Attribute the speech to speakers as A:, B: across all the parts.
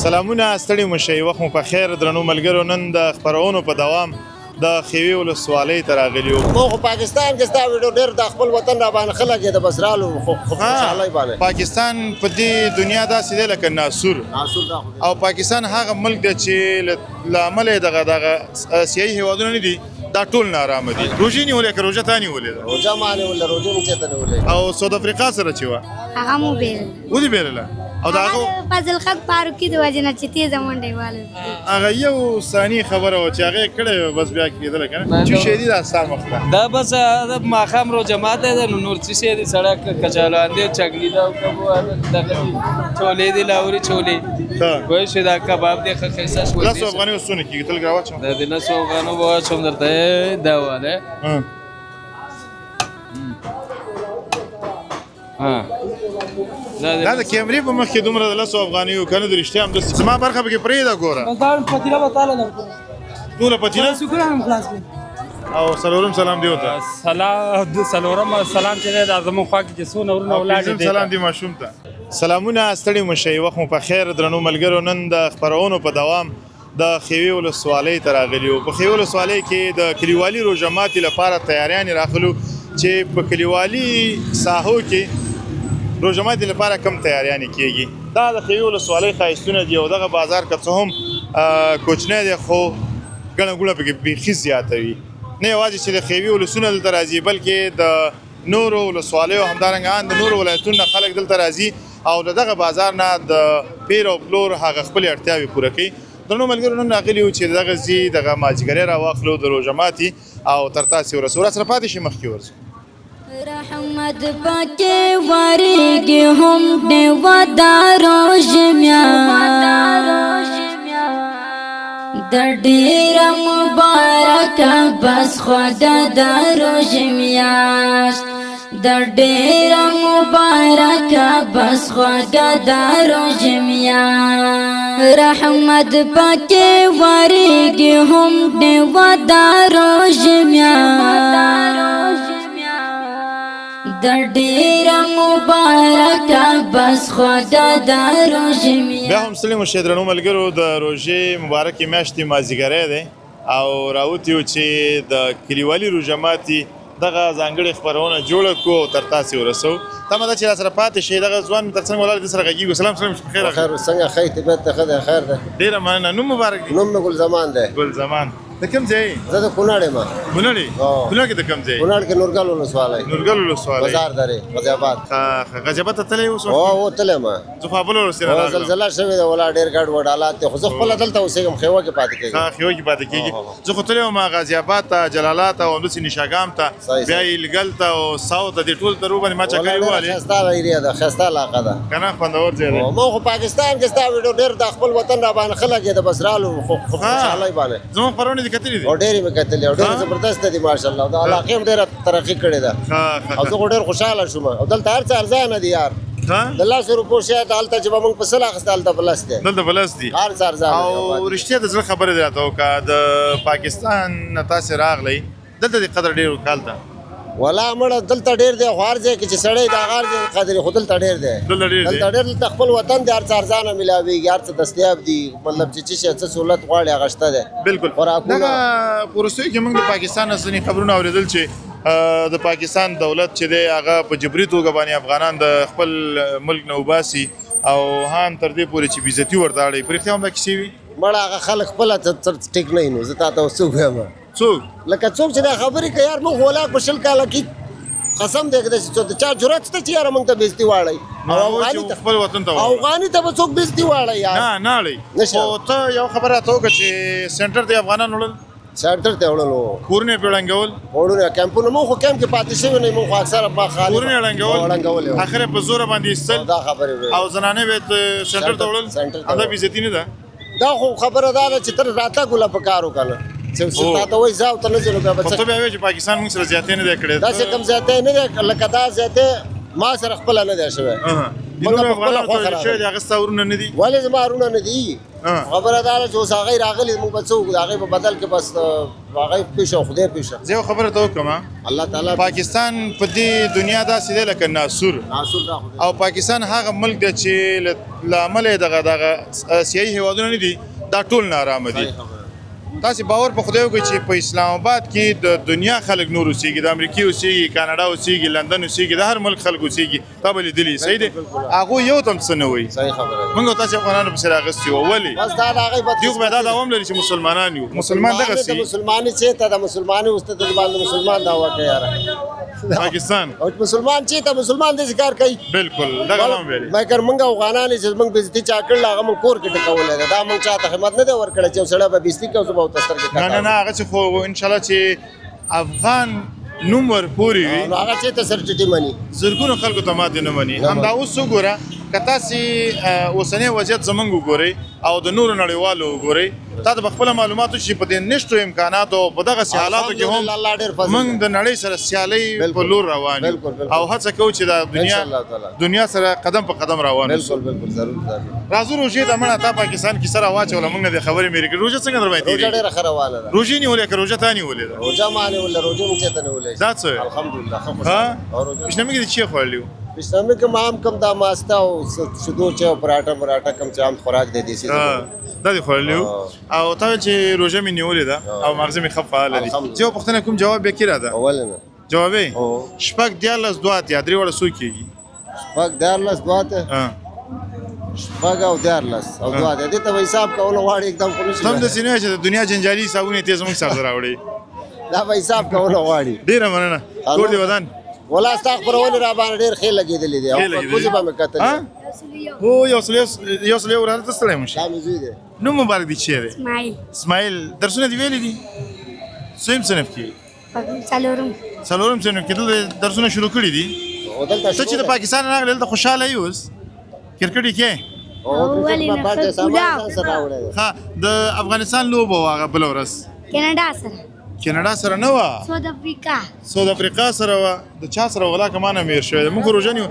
A: سلامونه ستړي مشئ وخت مو په خیر درنو ملګرو نن د خبرونو په دوام د خیوي ولسوالۍ ته راغلي یو
B: خو پاکستان کې ستا ویډیو ډېر د خپل وطن را باندې خلک یې د بسرالو خوشحالۍ باندې
A: پاکستان په دې دنیا داسې دی لکه ناسور او پاکستان هغه ملک دی چې له امله یې دغه سیاسي هېوادونه نه دي دا ټول نارامه دي روژې نیولې که روژه تا نیولې ده
B: روژه ما نیولې روژې مې چېرته نیولې
A: او ساوت افریقا سره چې وه
C: هغه مو بېلله
A: ودې بېلله او د هغه
C: فضل خط پاروکي د وجې نه چې تېزه منډه یې واله
A: هغه یو ثاني خبره وه چې هغه یې کړې وه بس بیا کېدله که نه چې شهیدي دا ستا مخ ته
D: دا بس ماښام روژه ماتی ده نو نور څه شی دي سړک کچالوان دی چکني ده او کبو دغه دي چولې دي لاوري چولې پوه شوې دا کباب دی ښه ښایسته شول
A: 10 افغانۍ اوس څونه کېږي تل راواچوم
D: دا د 10 افغانو به واچوم درته دا واله
A: دا د کیمرې په مخ کې دومره د 10 افغانیو که نه د رښتیا هم داسې زما برخه پکې پرېږده ګوره
E: پتیله به تاله ده
A: ټوله پتیله
E: شکر هم خلاص کړي
A: او څلورم سلام دی ورته
F: څلورم سلام چې دی دا زموږ خوا کې چې څو نورونه ولاړ دي
A: سلام دی ماشوم ته سلامونه ستړي مشئ وخت مو په خیر درنو ملګرو نن د خبرونو په دوام د خیوي ولسوالۍ ته راغلي یو په خیوي ولسوالۍ کې د کلیوالي روژه ماتي لپاره تیاریانې راخلو چې په کلیوالي ساحو کې روژه ماتي لپاره کم تیاریانې کېږي دا د خیوي ولسوالۍ ښایستونه دي او دغه بازار که څه هم کوچنی دی خو ګڼه ګوڼه پکې بیخي زیاته وي نه یوازې چې د خیوي ولسونه دلته راځي بلکې د نورو ولسوالیو همدارنګه ان د نورو ولایتونو نه خلک دلته راځي او د دغه بازار نه د پیر او پلور هغه خپلې اړتیاوې پوره کوي درنو ملګرو نن راغلي یو چې دغه ځي دغه مازدیګری راواخلو د روژه ماتي او تر تاسې ورسو راسره پاتې شي مخکې ورځو
G: رحمت پکې ورېږي هم ډېوه دا روژه میاشت د ډېره مبارکه بس خواږه دا روژه میاشت د ډېره مبارکه بس خواږه دا روژه میاشت رحمت پکې ورېږي هم ډېوه دا روژه میاشت د ډېره مبارکه بس خواږه دا روژه میاشت
A: بیا هم ستړي مشئ درنو ملګرو د روژې مبارکې میاشتې مازدیګری دی او راوتي یو چې د کلیوالي روژه ماتي دغه ځانګړې خپرونه جوړه کړو او تر تاسې ورسو تمه ده چې راسره پاتې شئ دغه ځوان تر څنګ ولاړ دې سره غږېږو سلام سلام بخیر
B: خیر څنګه ښه طبیعت ته ښه دی خیر دی
A: ډېره مننه نوم مبارک دی
B: نوم مې ګل زمان دی
A: ګل زمان د کوم ځای
B: زه د کونړ یم
A: کونړ کونړ کې د کوم ځای
B: کونړ کې نورګل ولسوالۍ
A: نورګل ولسوالۍ
B: بازار درې غازي آباد
A: غازي آباد ته تللی اوس
B: او تللی یم
A: زه خو ابل ورسره راغلم
B: زلزله شوې ده ولا ډېر ګډ وډ حالات دي خو زه خپله دلته اوسېږم خیوه کې پاتې کېږم
A: خیوه کې پاتې کېږي زه خو تللی وم غازي آباد ته جلالات او همداسې نشاګام ته بیا ایلګل ته او ساو ته دې ټول ته روباندې ما چکرې ووهلې
B: ښایسته ایریا ده ښایسته علاقه ده
A: که نه خوندور ځای دی
B: ما خو پاکستان کې ستا ویډیو ډېر د خپل وطن را باندې خلک یې د بسرالو خوشحالۍ باندې
A: زموږ خپرونې دې کتلې دي
B: او ډېرې مې کتلې او ډېرې زبردسته دي ماشاءالله دا علاقې هم ډېره ترقي کړې ده او زه خو ډېر خوشحاله شوم او دلته هر څه ارزانه دي یار د 100 روپو شاید هلته چې به موږ په سل اخیسته هلته بلس دی
A: دلته بلس دي
B: هر څه ارزانه
A: او رښتیا د زړه خبرې دې راته وکړه د پاکستان نه تاسې راغلی دلته دې قدر ډېر وکال ته
B: ولا مړه دلته ډېر دی خو هر ځای کې چې سړی د هغه هر ځای قدر خو دلته ډېر دی
A: دلته ډېر دی
B: دلته ډېر دلته خپل وطن دی هر څه ارزانه ملاوېږي هر څه دستیاب دي مطلب چې څه شی څه سهولت غواړي هغه شته دی
A: بلکل دغه په وروستیو کې موږ د پاکستان نه ځینې خبرونه اورېدل چې د پاکستان دولت چې دی هغه په جبري توګه باندې افغانان د خپل ملک نه وباسي او هم تر دې پورې چې بېعزتي ورته اړوي په رښتیا هم دا کیسې وي
B: مړه هغه خلک خپله ټیک نه نو زه تا ته اوس څه ووایم
A: څوک
B: لکه څوک چې دا خبرې کوي یار موږ ولاک په 20 کاله کې قسم دی که داسې څوک د چا جرأت شته چې یاره موږ ته بېزتي واړئ
A: خپل وطن ته
B: افغاني ته به څوک بېزتي واړئ یار
A: نه اړئ خو ته یو خبره راته وکړه چې سینټر ته افغانان وړل
B: سینټر ته وړل
A: کورونه یې پرې ړنګول
B: کورونه کیمپونه موږ خو کیمپ کې پاتې شوي نه موږ خو اکثره
A: کورونه یې ړنګول اخر یې په زوره باندې ایستل
B: دا خبرې
A: او زنانې به سینټر ته وړل دا بېزتي نه ده
B: دا خو خبره دا ده چې تر راتګ وله په کار وکړه چې تا ته وایي ځه او ته نه ځې نو بیا به
A: څه بیا وایي چې پاکستان موږ سره زیاتې نه دی کړې
B: داسې کوم زیاتې نه دی لکه دا زیاتې ما سره خپله نه دی شوی
A: افغانان خو شوی دی هغه ستا ورونه نه دي
B: ولې زما ورونه نه دي خبره دا چې اوس هغه راغلي موږ به څه وکړو هغه په بدل کې بس هغه پیښه خدای پیښه
A: زه خبره ته وکم
B: الله تعالی
A: پاکستان په دې دنیا داسې دی لکه ناسور او پاکستان هغه ملک دی چې له امله دغه سیاسي هیوادونه نه دي دا ټول نارامه دي تاسو باور په خدای وکړئ چې په اسلام آباد کې د دنیا خلک نور اوسېږي د امریکا اوسېږي کاناډا اوسېږي لندن اوسېږي د هر ملک خلک اوسېږي تا به لیدلي صحیح دی هغوی یو تم څه نه وایي
B: صحیح خبره
A: موږ تاسو افغانانو پسې راغستي وو ولې
B: بس دا د هغې
A: دوی خو دا دوام لري چې مسلمانان یو مسلمان دغسې
B: مسلمانې چېرته د مسلمانې اوس ته د باندې مسلمان دعوا کوي یاره
A: پاکستان
B: او مسلمان چېرته مسلمان داسې کار کوي
A: بالکل دغه هم ویلي
B: مګر موږ افغانان چې موږ بېزتي چا کړله هغه موږ کور کې ټکولی ده دا موږ چاته خدمت نه دی ورکړی چې یو سړی به بېزتي کوي زه به ورته سترګې
A: نه هغه چې خو انشاءالله چې افغان نوم ورپورې وي
B: نو هغه چېرته سر ټیټي مني
A: زرګونو خلکو ته ماتې نه مني همدا اوس وګوره که تاسې اوسنی وضعیت زموږ وګورئ او د نورو نړیوالو وګورئ تا ته به خپله معلومات وشي په دې نشتو امکاناتو په دغسې حالاتو کې هم موږ د نړۍ سره سیالۍ په لور روان یو او هڅه کوو چې د دنیا سره قدم په قدم روان اوسو راځو روژې ته مړه تا پاکستان کې سره واچوله موږ نه دې خبرې مېرې کړې روژه څنګه در باندې
B: روژه ډېره ښه روانه ده
A: روژې نیولې که روژه تا نیولې ده
B: روژه ما نیولې روژه موږ چېرته نیولې
A: دا څه
B: الحمدلله
A: پیشنامي کې دې چی خوړلي وو
B: پیشنامي کې ما هم کم دا ماسته او شیدو چای او پراټه کم چې عام خوراک دی دیسي
A: دا دې خوړلي وو او تا ویل چې روژه مې نیولې ده او مغزه مې ښه فعاله دي زه یو پوښتنه کوم جواب بیا کې راده
B: اول نه
A: جواب یې شپږ دیارلس دوه اتیا درې واړه څو کېږي
B: شپږ دیارلس دوه اتیا شپږ او دیارلس او دوه اتیا دې ته به حساب کول غواړي एकदम خو نشي
A: هم داسې نه چې د دنیا جنجالي حسابونه یې تېز موږ سر ته راوړي
B: دا به حساب کول غواړي
A: ډېره مننه کور دې ودان
B: ولا ستا خپرونې را باندې ډېر ښې لګېدلې دي او کوزې به مې کتلې
A: هو یو سلو وراره ته ستړی مو شي
B: دا مې زوی دی
A: نوم مبارک دي چیرې اسماعیل درسونه دې ویلي دي څویم صنف کې څلورم صنف کې دلته درسونه شروع کړي دي ته چې د پاکستان راغلی دلته خوشحاله یې اوس کرکټ یې کې ها د افغانستان لوبه وه هغه بله ورځ کینیډا سره نه وه ساوث افریقا سره وه د چا سره ولا که ما نه مېر شوی ده موږ روژه نیو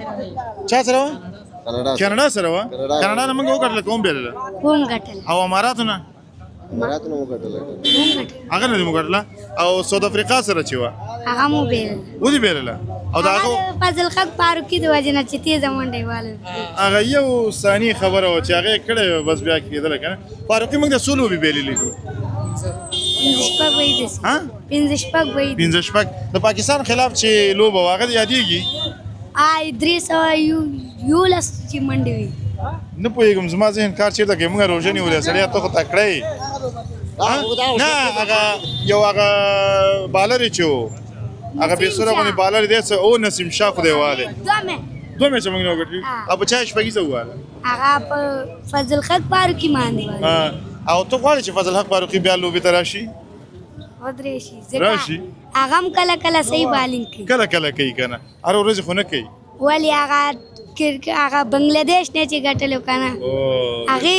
A: چا سره وه کینیډا سره وه کینیډا نه موږ وګټله که هم بېلله او اماراتو نه هغه نه دې مو ګټله او ساوث افریقا سره چې وه ودې بېلله او د هغه
C: فضل حق فاروقي د وجې نه چې تېزه منډه یې واله
A: هغه یو ثاني خبره وه چې هغه یې کړې وه بس بیا کېدله که نه فاروقي موږ د څو لوبې بېللې دي پنځه شپږ د پاکستان خلاف چې لوبه وه هغه دې یادېږي
C: 311 چې منډې وي
A: نه پوهېږم زما ذهن کار چېرته کوي موږ روژه نیولې سړی ته خو تکړه یې نه هغه یو هغه بالر یې چې و هغه بېسوره باندې بالر دی څه او نسیم شاه خدای والی دوه میچه موږ نه وګټلي او په چا یې شپږیزه وواله
C: هغه په فضل حق فاروقي باندې
A: او ته غواړې چې فضل حق فاروقي بیا لوبې ته راشي راشي
C: هغه هم کله کله صحیح بالینګ کوي
A: کله کوي که نه هره ورځ خو نه کوي
C: ولې هغه بنگلادیش نه چې ګټلو که نه هغې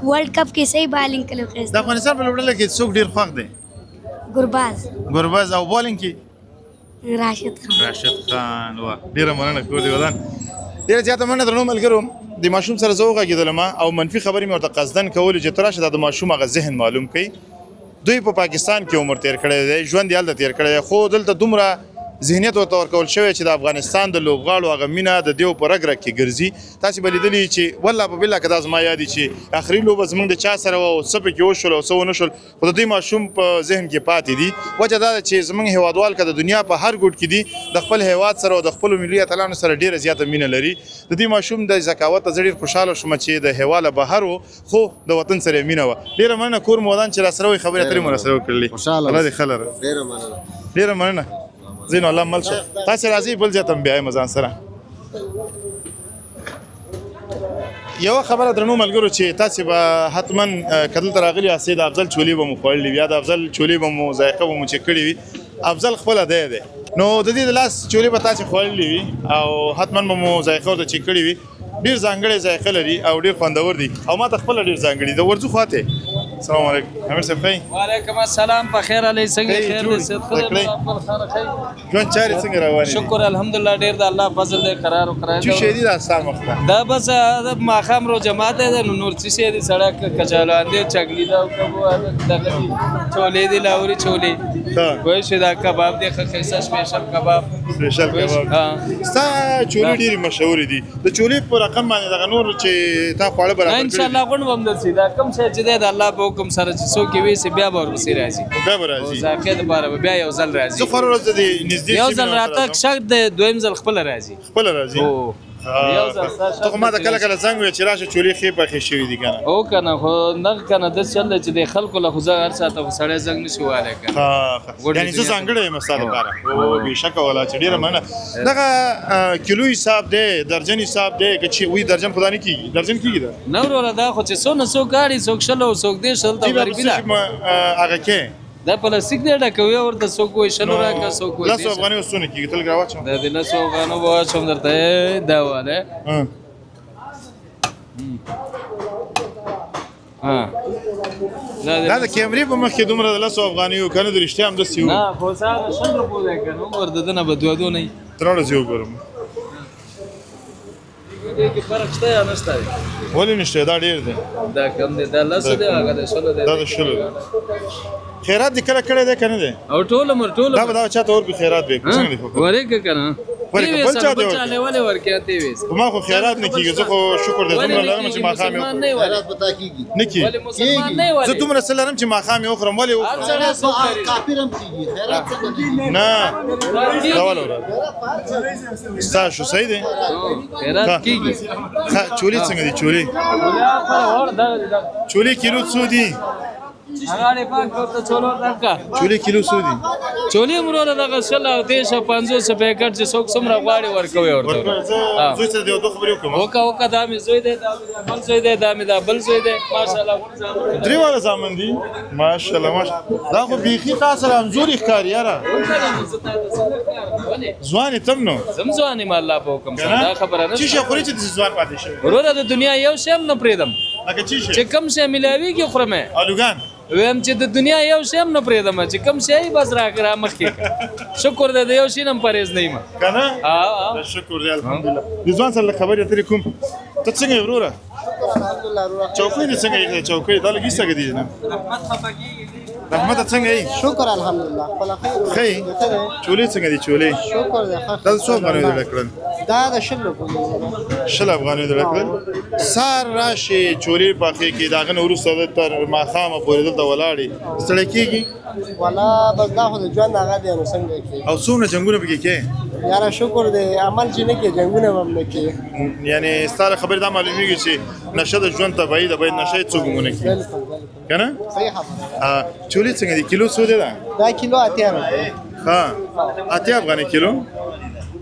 C: ورلډ کپ کې صحیح بالینګ کړی
A: د افغانستان په لوبډله کې څوک ډېر خوښ دی ګرباز او بالینګ کې راشد خان واه ډېره مننه کور دې ودان ډېره زیاته مننه درنو ملګرو د ماشوم سره زه وغږېدلم او منفي خبرې مې ورته قصدن کولې چې ته راشه دا د ماشوم هغه ذهن معلوم کړي دوی په پاکستان کې عمر تیر کړی دی ژوند یې هلته تیر کړی دی خو دلته دومره ذهنیت ورته ورکول شوی چې د افغانستان د لوبغاړو هغه مینه د دیو په رګ کې ګرځي تاسې به لیدلي چې والله په بالله که دا زما یاد چې اخري لوبه زموږ د چا سره وه او څه پکې وشول او څه ونه شول خو د دوی ماشوم په ذهن کې پاتې دي وجه دا ده چې زموږ هیوادوال که د دنیا په هر ګوټ کې دي د خپل هیواد سره او د خپلو ملي اتلانو سره ډېره زیاته مینه لري د دې ماشوم د ذکاوت ته زه ډېر خوشحاله شوم چې د هیواله بهر و خو د وطن سره یې مینه وه ډېره مننه کور مو ودان چې راسره وئ خبرې اترې مو راسره وکړلې الله دې ښه لره ډېره مننه زینو الله مل شه تاسې راځئ بل ځای ته هم بیایم ځان سره یوه خبره درنو ملګرو چې تاسې به حتما که دلته راغلي یاستئ د افضل چولې به مو خوړلي وي یا د افضل چولې به مو ذایقه به مو چک کړې وي افضل خپله دی نو د دې د لاس چولې به تاسې خوړلي وي او حتما به مو ذایقه ورته چک کړې وي ډېر ځانګړی ذایقه لري او ډېر خوندور دي او ما ته خپله ډېر ځانګړي د ورځو خواته السلام علیکم امیر صاحب خی
D: وعلیکم السلام په خیر علی څنګه خیر دې ست خدای خپل خیر خی
A: ژوند چارې څنګه روانې دي؟
D: شکر الحمدلله ډیر د الله فضل دې قرار او قرار
A: چې شهیدی دا سم وخت
D: دا بس د ماخام رو جماعت ده نور څه شي دي سړک کچالان دي چګلی دا کوو دغه چولې دي لاوري چولې وای شي دا کباب دي خخیسه سپیشل کباب
A: سپیشل کباب ستا چولې ډېری مشهور دي د چولې په رقم باندې دغه نور چې تا خواړه برابر
D: ان شاء الله غون ومد سي دا کم څه چې د الله په حکم سره چې څوک وي سي بیا به ورسي راځي
A: بیا به راځي
D: زاکه د بار بیا یو ځل راځي
A: زه خور ورځ دي نږدې
D: یو ځل راته شک د دویم ځل خپل راځي یو ځل
A: ته ما د کله کله څنګه وی چې راشه چولې خې په خې شوې دي کنه
D: او کنه خو نه کنه د چل چې د خلکو له خو هر ساعت سړی زنګ نشي واله کنه
A: یعنی زه څنګه مساله لپاره او بشک ولا چې ډیره منه دغه کیلو حساب دی درجن حساب دی چې وی درجن خدای نه کیږي درجن کیږي دا
D: نو ورته دا خو چې سونه سو غاړي سو شلو سو دې شل ته غریبی دا
A: هغه کې
D: دا پلاستیک دی ډکوي ورته سو کوی شلو راکا سو کوی
A: لاسو افغاني وسونه کیږي تل غواچو
D: دا د لاسو افغانو واچوم درته دا واله
A: دا د کیمرې په مخ کې دومره د لاسو افغاني یو کنه د رښتیا هم د سیو
D: نه خو ساده شل روپو ده کنه ورته دنه بدوادو نه
A: ترونه زیو ګورم
D: دې کې فرق شته یا نشته
A: ولې نشته دا ډیر دی
D: دا کم دی دا لاسو دی هغه د شلو دی
A: دا د شلو خیرات دې کله کړی دی کنه دی
D: او ټول
A: دا به دا چاته اور به خیرات به څنګه دی
D: ورګه کنه
A: ورګه بل چا دی
D: ولې ورکه تی وېس
A: ما خو خیرات نه کیږي زه خو شکر دې دومره لرم چې ما خام یو
B: خیرات پتا کیږي
A: نه کی زه دومره سلام چې ما خام یو خرم ولې
B: کافرم کیږي خیرات څنګه
A: نه دا ولا ستا شو صحیح دی
D: خیرات کیږي
A: چولی څنګه دی چولی کیلو څو دی
D: هغه پاک ته چولو درکا
A: چولی کیلو څو دی
D: چولی مروره دغه شل او 350 پیکټ چې څوک سمره غواړي ورکوي ورته
A: زوی سره دی دوه خبرې وکم
D: وکا دا مې زوی دی دا بل زوی دی دا مې دا بل زوی دی ماشاءالله
A: درې والا زامن دي ماشاءالله دا خو بيخي تاسو رمزوري ښکار یاره ځوان تم نو
D: زم ځوان ما الله په حکم سره دا خبره نه
A: چې خوري چې ځوان پاتې شي
D: وروره د دنیا یو شی هم نه پریدم
A: لکه
D: چې کم شی ملاویږي خورمه
A: الوګان
D: ویم چې د دنیا یو شی هم نه پریدم چې کم شی بس را مخکې شکر دې یو شی هم پرېز نه یم
A: کنه شکر دې الحمدلله د ځوان سره خبرې اترې کوم ته څنګه وروره
B: الحمدلله
A: چوکۍ دې څنګه یې چوکۍ دا لګي څنګه دي نه رحمت څنګه یې
B: شکر الحمدلله خپل
A: خیر چولې څنګه دي چولې
B: شکر دې
A: دا څو باندې لکړل
B: دا د شل په
A: شل افغاني درکړل سار راشي چولې باقي کې داغه ورسره تر ماخامه پورې دلته ولاړې ستړي کېږي
B: ولا بس دا خو د ژوند هغه دی نو څنګه کې
A: او څونه جنگونه پکې کې
B: یاره شکر دې عمل چې نه کې جنگونه هم نه کې
A: یعنی ستاره خبر دا معلومیږي چې نشه د ژوند تبعی د باید نشه څوک مونږ نه کې کنه
B: صحیح خبره
A: چولې څنګه دي کیلو څو دی
B: دا کیلو اتیا روپۍ
A: ها اتیا افغاني کیلو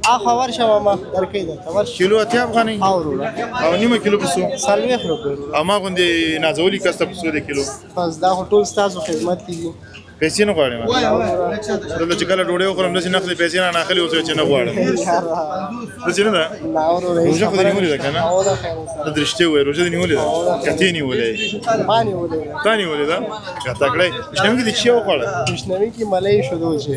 B: اخو ورشه ما درکې ده ورشه
A: کیلو اتیا افغاني او نیمه کیلو پسو
B: سلويخ روپۍ
A: اما غوندي نازولي کسته پسو د کیلو
B: بس دا ټول ستاسو خدمت کیږي
A: پیسې نه غواړم دلته چې کله ډوډۍ وخورم داسې نخلې پیسې نه اخلي اوس چې نه غواړم داسې نه ده روژه خو دې نیولې ده که نه ته درشتې ووایې روژه دې نیولې ده که تې نیولې تا نیولې ده که تکړی شنوي کې دې چې وخوړه
B: شنوي کې ملۍ شدو چې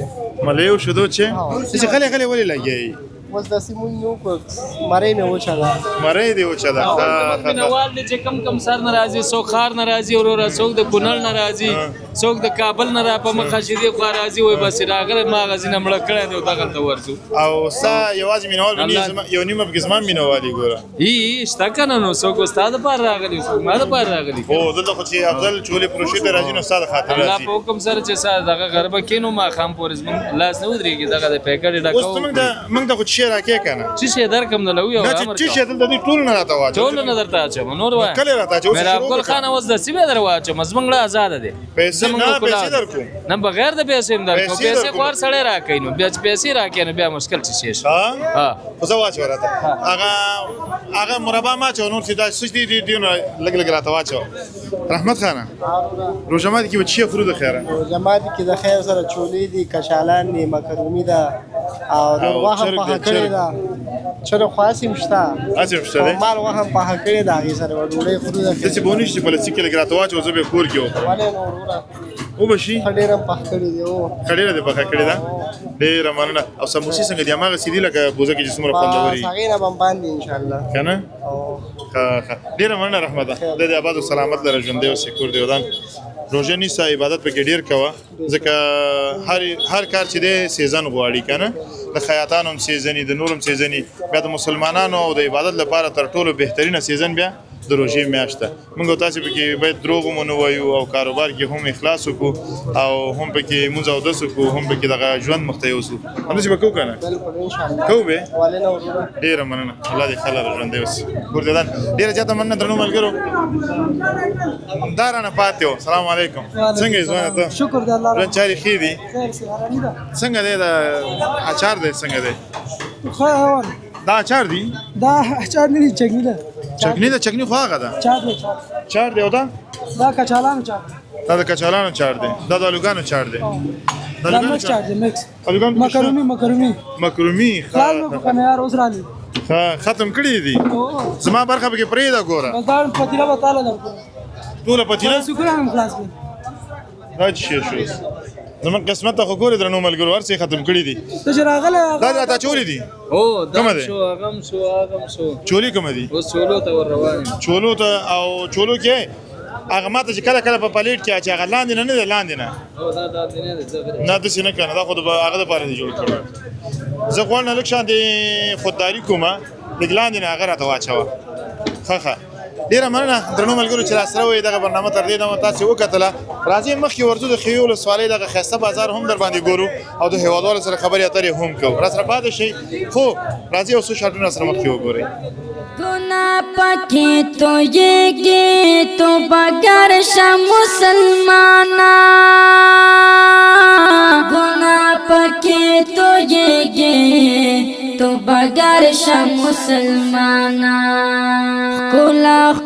A: ملۍ او شدو چې داسې غلی غلی ولې لګیایي
B: اوس داسې مونږ نو په مرۍ مې وچه ده
A: مرۍ دې وچه ده
D: مینوال دي چې کم سر نه راځي څوک خار نه راځي وروره څوک د کونړ نه راځي څوک د کابل نه را په مخه شي دې خوا راځي وایي بس راغلی ما هغسې نه مړه کړی دی دغلته ورځو
A: او ستا یوازې مینوال یو نیمه پکې زما مینوالي ګوره
D: شته که نه نو څوک ستا دپاره راغلي څوک ما دپاره راغلي
A: هو دلته خو چې افضل چولې پروشې ته راځي نو ستا د خاطر
D: الله
A: راځي
D: په حکم سره چې ستا دغه غربه کښېنو ماښام پورې زموږ لاس نه ودرېږي دغه د پیکټ یې
A: اوس ته موږ ته خو چې راکې که نه
D: څه شی درکم نه لو یو
A: نه چې شي دلته دې ټول نه راته واچو
D: ټول نه درته اچوم نور وای
A: کله راته اچو
D: میرا ګل خان اوس د سیمه در واچوم زمونږ له آزاد دي
A: پیسې نه پیسې درکو
D: نه بغیر د پیسې هم درکو پیسې خور سړی راکې نو بیا پیسې راکې نو بیا مشکل شي شي
A: ها خو زه واچو راته هغه مربع ما چو نور سیدا سجدي دی نو لګ لګ راته واچو رحمت خان روزه ماته کې بچي فرود خیره
B: روزه ماته کې د خیر سره چولې دي کشالان دي مکرونی ده او د واخه په کړی ده
E: چرا خاصی مشتا
A: اسی شته ده
E: مال وهم په هکړه دا غي سره وډوړې خورو ده
A: د څه بونیش په لسی کې لګراتو واچو زه به کور کېو
E: والے نورورا
A: او بشي
E: ډېرم په کړی دی او
A: کډیره ده په کړی ده ډیر مننه او سموسي څنګه دی ماغه سیدی لکه بوزه کې جسمه خوندوري
E: هغه نه باندې ان شاء الله
A: کنه ډیر مننه رحمت ده د آباد او سلامت لره ژوند دی او سکور دی ودان روزه نیسه عبادت په کې ډیر کوه ځکه هر کار چې دی سیزن غواړي کنه د خیاطانو هم سیزنی د نورم سیزنی بیا د مسلمانانو او د عبادت لپاره تر ټولو بهترینه سیزن بیا د روژې میاشت ده موږ تاسو پکې باید دروغ مو نه وایو او کاروبار کې هم اخلاص وکړو او هم پکې مونږ او داسو کو هم پکې دغه ژوند مخته یوسو همداسې به کوو کنه
E: بالکل ان شاء الله
A: کوو به
E: والے نورورا
A: ډیره مننه الله دې خلک ژوند دی اوس ګور دې ډیره زیاته مننه درنو ملګرو دارانه پاتې و سلام علیکم څنګه یې ځوانه ته
E: شکر دی الله
A: ژوند چاري ښې دي
E: خیر سره ده
A: څنګه دی دا اچار دی څنګه دی
E: خو هون
A: دا اچار دی
E: دا اچار نه دي چګنی ده
A: چکنی دا چکنی خو هغه ده
E: چار دی
A: چار دی او دا
E: دا کچالانو چار
A: دا د کچالانو چار دی دا د الوګانو چار دی
E: دا مکس چار دی مکس
A: الوګان
E: مکرونی
A: مکرومي
E: خلاص مو کنه یار اوس رانی
A: ختم کړی دي زما برخه به کې پرې دا ګوره
E: دا پتیلا به تعالی درکو
A: ټول پتیله
E: شکر هم خلاص کړ
A: دا چې شو زمون قسمت ته خو ګورې درنو ملګرو ورسې ختم کړی دي
E: ته چې راغله
A: دا تا چولې دي
D: او
A: کومه
D: دا
A: ده؟
D: شو اغم شو
A: چولې کوم دي
D: اوس چولو ته ور روان یم.
A: چولو ته او چولو کې هغه ماته چې کله کله په پلیټ کې چې هغه لاندې نه دی لاندې نه
D: او دا دنیا ده زغره
A: نه داسې نه کنه دا خو د هغه دپاره دی جوړ کړی زه غواړم لږ شان د خودداري کومه لږ لاندې نه هغه راته واچوه ښه ډیره مننه درنو ملګرو چې راسره وئ دغه برنامه تر دې دمه تاسې وکتله راځئ مخکې ورځو د ښېوې ولسوالۍ دغه ښایسته بازار هم در باندې ګورو او د هېوادوالو سره خبرې اترې هم کوو راسره پاتې شئ خو راځئ یو څو شارټونه سره مخکې وګورئ
G: گناہ پاکی تو یہ گی تو بگر شا مسلمانا گناہ پاکی تو یہ گی تو بگر شا مسلمانا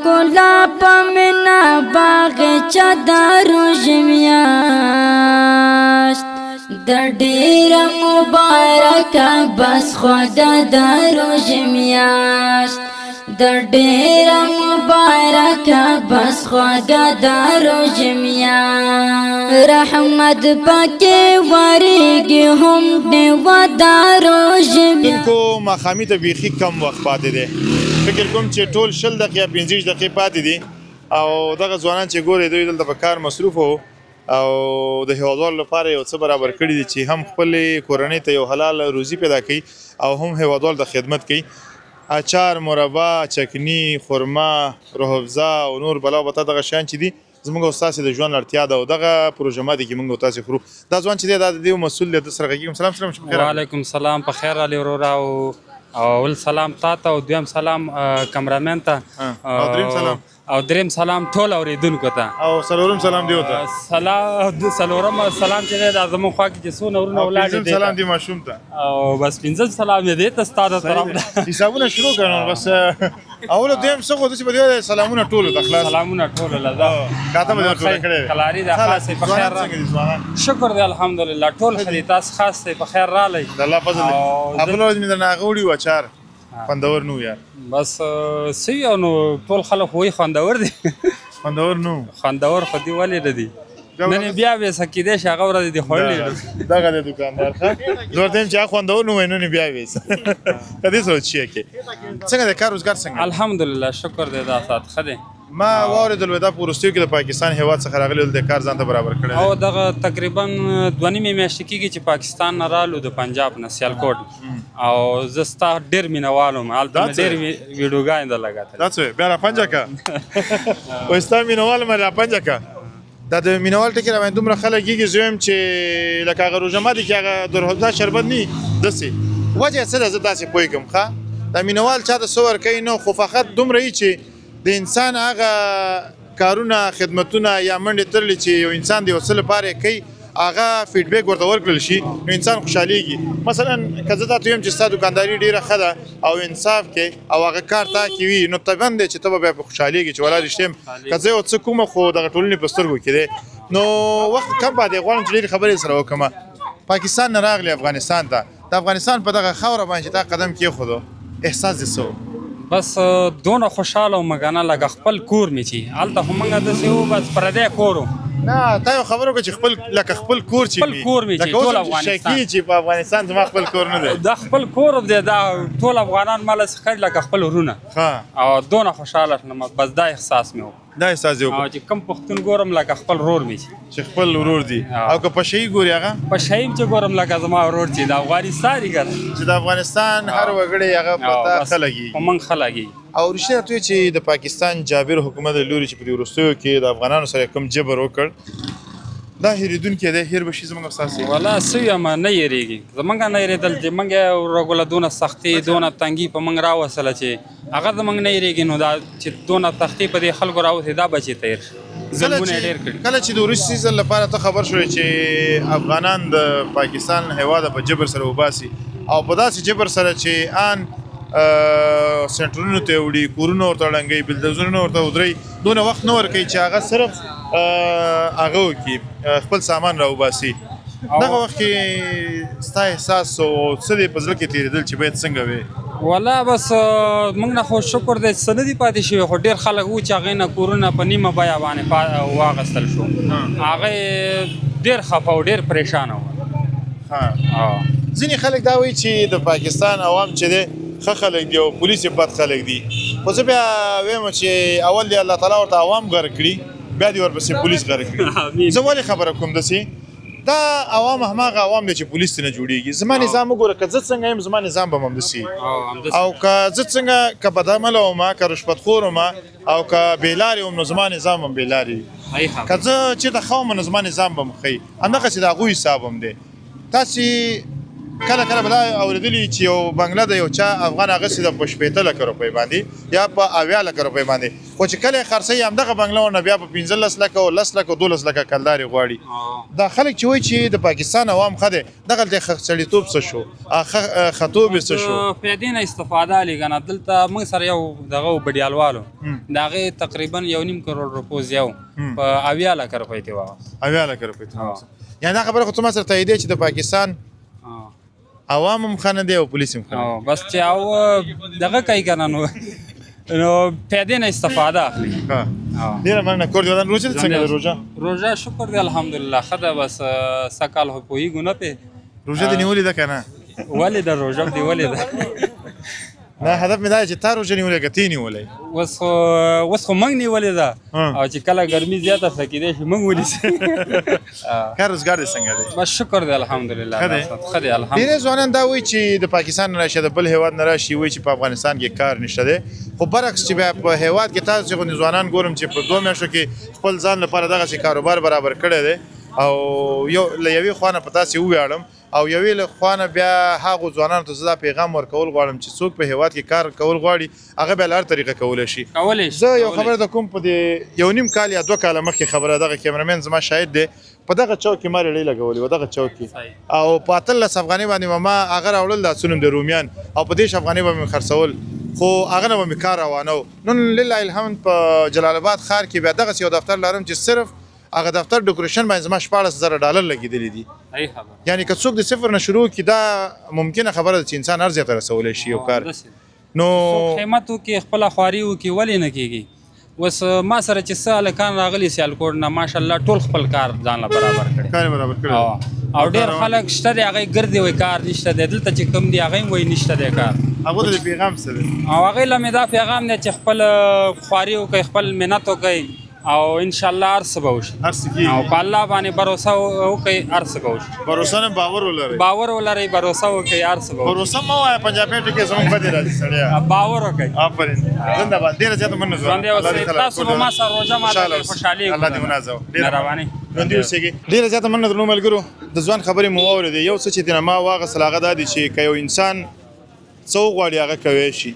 G: کلا پمنا باغ چدارو جمیاشت در ډیر مبارک بس خدا دارو جمیاشت در ډیر مبارک بس خدا دارو جمیاشت رحمت پکې وریږي هم د ودارو جمیاشت
A: دلکو ماښامي ته بیخي کم وخت پاتې دی فکر کوم چې ټول 20 دقیقې 15 دقیقې پاتې دي او دغه ځوانان چې ګورې دوی دلته په کار مصروف وو او د هېوادوالو لپاره یو څه برابر کړي دي چې هم خپلې کورنۍ ته یو حلال روزي پیدا کوي او هم هېوادوالو ته خدمت کوي اچار مربا چکنی خرما روح افزا او نور بلا وبته دغه شیان چې دي زموږ او ستاسې د ژوند اړتیا ده او دغه پروژه ماتې کې موږ او تاسې خورو دا ځوان چې دی دا د دې مسؤل دی د سره غږیږم سلام
F: وعلیکم سلام په خیر علي ورورا او اول سلام تا ته او دویم سلام کمرامین ته
A: او دریم سلام
F: او دریم سلام ټول اوریدونکو ته
A: او څلورم سلام دی ورته
F: څلورم سلام چې دی دا زموږ خوا کې چې څو نورونه ولاړ دي
A: سلام دی ماشوم ته
F: او بس پنځم سلام یې دی ته ستا د طرف نه
A: حسابونه شروع کړو بس اول دویم څه خو داسې به دی سلامونه ټولو ته خلاص
F: سلامونه ټولو له دا
A: کاته به ټول کړی
F: کلاري دا خاصه په خیر راغلی شکر دی الحمدلله ټول خدای تاسو خاص په خیر راغلی
A: د الله فضل خپل ورځ مې درنه غوړي و اچار خوندور نو یار
F: بس سی نو ټول خلک وایي خوندور دي
A: خوندور نو
F: خوندور خو دې ولې نه دي نن بیا به سکیدې شغه ورځ دي خورلې
A: دغه د دکاندار ښه زه ورته چې خوندور نو وینو نه بیا وېس کدي سوچ شي کې څنګه د کار روزګار څنګه
F: الحمدلله شکر دې دا سات خدای
A: ما واردل ودا پورستیو کې د پاکستان هیواد څخه راغلی د کار ځان ته برابر کړی
F: او دغه تقریبا 2.5 میاشتې کېږي چې پاکستان نه رالو د پنجاب نه سیالکوټ او زه ستا ډېر مینهوال یم هلته مې ډېر ویډیوګانې ده لګېدلې
A: دا څه بیا را پنجه که وایي ستا مینهوال مې را پنجه که دا د مینهوال ټکي را باندې دومره خلک کېږي زه وایم چې لکه هغه روژه ماتي کې هغه درحفظه شربت نه داسې وجه څه ده زه داسې پوهېږم ښه دا مینهوال چا ته څه ورکوي نه خو فقط دومره وي چې د انسان هغه کارونه خدمتونه یا منډې ترلې چې یو انسان د یو څه لپاره کوي هغه فیډبیک ورته ورکړل شي نو انسان خوشحالېږي مثلا که زه تا ته ویم چې ستا دوکانداري ډېره ښه ده او انصاف کې او هغه کار تا کې وي نو طبعا دی چې ته به بیا پې خوشحالېږي چې ولا رښتیا که زه یو څه کومه خو دغه ټولنې په سترګو کې دی نو وخت کم پاتې غواړم چې ډېرې خبرې سره وکړم پاکستان نه راغلی افغانستان ته د افغانستان په دغه خاوره باندې چې تا قدم کېښودو احساس دې څه
F: بس دونه خوشحاله وم که نه لکه خپل کور مې چې هلته خو موږ داسې وو بس پردی کور و
A: نه تا یو خبره وکړه چې خپل کور چې
F: خپل کور مې چې ټول افغانستان
A: شکی چې په افغانستان زما خپل کور نه دی
F: دا خپل کور دی دا ټول افغانان ماله څخه لکه خپل ورونه او دونه خوشحاله شوم بس دا احساس مې و
A: دا احساس دی
F: او چې کم پښتون ګورم لکه خپل ورور مې
A: چې خپل ورور دی او که پشهی ګوري هغه
F: پشهی چې ګورم لکه زما ورور چې د افغانستان یې ګر
A: چې د افغانستان هر وګړی هغه پتا خلګي
F: په من خلګي
A: او رښتیا ته چې د پاکستان جابر حکومت لوري چې په دې وروستیو کې د افغانانو سره کوم جبر وکړ دا هېرېدونکی دی هېر به شي زموږ احساس
F: والله څه یم نه هېرېږي زموږ نه هېرېدل چې موږ وروګله دونه سختي دونه تنګي په موږ راوستله چې هغه زموږ نه هېرېږي نو دا چې دونه تختي په دې خلکو راوستې دا به چې تېر شي ظلمونه یې ډېر کړي
A: کله چې د وروستي ځل لپاره ته خبر شوې چې افغانان د پاکستان هېواده په جبر سره وباسي او په داسې جبر سره چې آن سنټرونو ته وړي کورونه ورته ړنګوي بلدوزرونه ورته ودروي دونه وخت نه ورکوي چې هغه صرف هغه وکړي خپل سامان راوباسي دغه وخت کې ستا احساس او څه دی په زړه کې تېرېدل چې باید څنګه وي
F: والله بس موږ نه خو شکر دی څه نه دي پاتې شوي خو ډېر خلک وو چې هغې نه کورونه په نیمه بیه باندې واخیستل شو هغه ډېر خفه او ډېر پریشانه وو
A: ځینې خلک دا وایي چې د پاکستان عوام چې دی ښه خلک دي او پولیس یې بد خلک دي خو زه بیا وایم چې اول دی الله تعالی ورته عوام غرق کړي بیا دې ورپسې پولیس غرق کړي زه ولې خبره کوم داسې دا عوام هماغه عوام دی چې پولیس ته نه جوړېږي زما نظام وګوره که زه څنګه یم زما نظام به هم همداسې او که زه څنګه که بدعمله وم که رشوتخور وم او که بېلارې وم نو زما نظام هم بېلارې وي که زه چېرته ښه وم نو زما نظام به هم ښه وي همدغسې د هغوی حساب هم دی تاسې کله کله به دا اورېدلي چې یو بنګله د یو چا افغان اخیستې ده په 80 لکه روپۍ باندې یا په 80 لکه روپۍ باندې خو چې کله یې خرڅوي همدغه بنګله ورنه بیا په 15 لکه او 10 لکه 12 لکه کلدارې غواړي دا خلک چې وایي چې د پاکستان عوام ښه دی دغلته سړیتوب څه شو ښتوب یې څه شو
F: پیادې نه استفاده لږه نه دلته موږ سره یو دغه و بډیالوالو د هغې تقریبا 1.5 کروړ روپو زیو په 80 لکه روپۍ ته واغوست
A: 80 لکه روپۍ ته واغوست یعنې دا خبره خو ته ما سره تاییدوې چې د پاکستان عوام هم ښه نه دی او پولیس هم ښه نه دی
F: بس چې او دغه کوي که نه نو پیادې نه استفاده اخلي
A: ډېره مننه کور دې ودان روژه دې څنګه ده
F: روژه شکر دی الحمدلله ښه ده بس سږ کال خو پوهېږو نه پرې
A: روژه دې نیولې ده که نه
F: ولې ده روژه دې ولې ده
A: نه هدف مې دا دی چې تا روژه نیولې که ته یې نیولی
F: اوس خو موږ نیولې ده او چې کله ګرمي زیاته سه کېدی شي موږ ونیسي
A: کار روزګار دې څنګه دی
F: بس شکر دی الحمدلله ښه دی الحمدلله
A: ډېری ځوانان دا وایي چې د پاکستان نه راشي د بل هېواد نه راشي وایي چې په افغانستان کې کار نشته دی خو برعکس چې بیا په هېواد کې تاسو غوندې ځوانان ګورم چې په 2 میاشتو کې خپل ځان لپاره دغسې کاروبار برابر کړی دی او له یوې خوا نه په تاسې وویاړم او یوې له خوا نه بیا هغو ځوانانو ته زه دا پیغام ورکول غواړم چې څوک په هېواد کې کار کول غواړي هغه بیا له هر طریقه کولی شي زه یو خبره د کوم په دې 1.5 کال یا 2 کاله مخکې خبره دغه کیمرامین زما شاهد دی په دغه چوک کې ما ریړۍ لګولې وه دغه چوک کې او په 18 افغانۍ باندې ما هغه راوړل دا څو نوم د رومیان او په 10 افغانۍ به مې خرڅول خو هغه نه به مې کار روانه و نن لله الحمد په جلال آباد ښار کې بیا دغسې یو دفتر لرم چې صرف هغه دفتر ډیکوریشن باندې زما 14,000 لګېدلي دي یعنی که څوک د صفر نه شروع کړي دا ممکنه خبره ده چې انسان هر ځای ته رسولی شي یو کار نو
F: قیمت وکړي خپله خواري وکړي ولې نه کېږي اوس ما سره چې څه هلکان راغلي سیالکوټ نه ماشاءالله ټول خپل کار ځان له برابر کړی او ډېر خلک شته دی هغوی ګرځي وایي کار نشته دی دلته چې کوم دی هغوی هم وایي نشته دی کار
A: هغو ته د پیغام څه دی
F: او هغوی له مې دا پیغام دی چې خپل خواري وکړئ خپل محنت وکړئ او ان شاء الله هر څه به وشي او په الله باندې باور وکړئ هر څه به وشي
A: باور
F: ولرئ باور وکړئ هر څه به وشي
A: باور مه وایه پنجابي ټکي زموږ بدې راځي سړیا
F: باور وکړئ
A: آفرین زنده باد ډېره زیاته مننه
F: تاسو به ما سره روژه ماته خوشحالي
A: الله دې ونازوه
F: مهرباني
A: ژوندي اوسېږئ ډېره زیاته مننه درنو ملګرو د ځوان خبرې مو واورېدې یو څه چې ترېنه ما واخیستل هغه دا دی چې که یو انسان څه وغواړي هغه کوی شي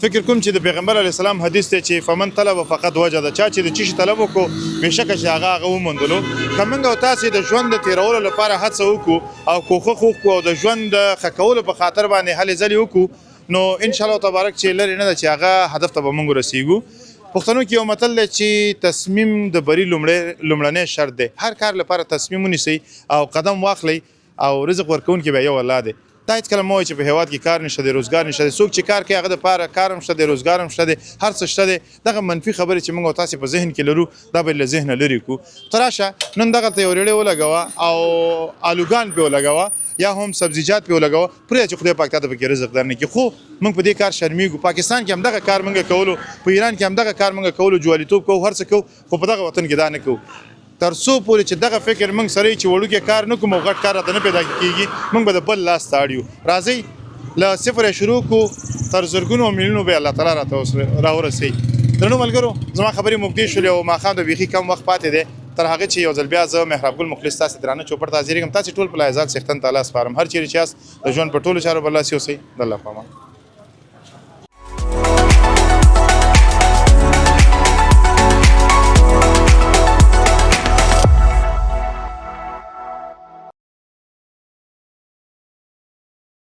A: فکر کوم چې د پیغمبر علیه السلام حدیث دی چې فمن طلب فقط وجد چا چې د څه شي طلب وکړو بېشکه چې هغه وموندلو که موږ او تاسې د ژوند د تېرولو لپاره هڅه وکړو او کوښښ وکړو او د ژوند د ښه کولو په خاطر باندې هلې ځلې وکړو نو انشاءالله تبارک چې لرې نه ده چې هغه هدف ته به موږ ورسېږو پښتنو کې یو متل دی چې تصمیم د بري لومړنی شرط دی هر کار لپاره تصمیم ونیسئ او قدم واخلئ او رزق ورکوونکی بیا یو الله دی دا هیڅ کله مه وایئ چې په هېواد کې کار نشته دی روزګار نشته دی څوک چې کار کوي هغه دپاره کار هم شته دی روزګار هم شته دی هر څه شته دی دغه منفي خبرې چې موږ او تاسې په ذهن کې لرو دا به له ذهنه لرې کړو ته راشه نن دغلته یو ریړۍ ولګوه او آلوګان پرې ولګوه یا هم سبزیجات پرې ولګوه پرېږده چې خدای پاک تا ته پکې رزق درنه کړي خو موږ په دې کار شرمېږو پاکستان کې هم دغه کار موږ کولو په ایران کې هم دغه کار موږ کولو جوالیتوب کوو هر څه کوو خو په دغه وطن کې دا نه کوو تر څو پورې چې دغه فکر موږ سره چې وړوکی کار نه کوو او غټ کار راته نه پیدا کېږي موږ به د بل لاس ته اړ یو راځئ له صفره شروع کړو تر زرګونو میلیونو به الله تعالی راته راورسوي درنو ملګرو زما خبرې مفدې شولې او ماښام د بیخي کم وخت پاتې دی تر هغه چې یو ځل بیا زه محراب ګل مخلص تاسې درانه چوپړ ته حاضرېږم تاسې ټول په لایزال څښتن تعالی سپارم هر چیرې چې یاست د ژوند په ټولو چارو برلاسي اوسئ د الله په امان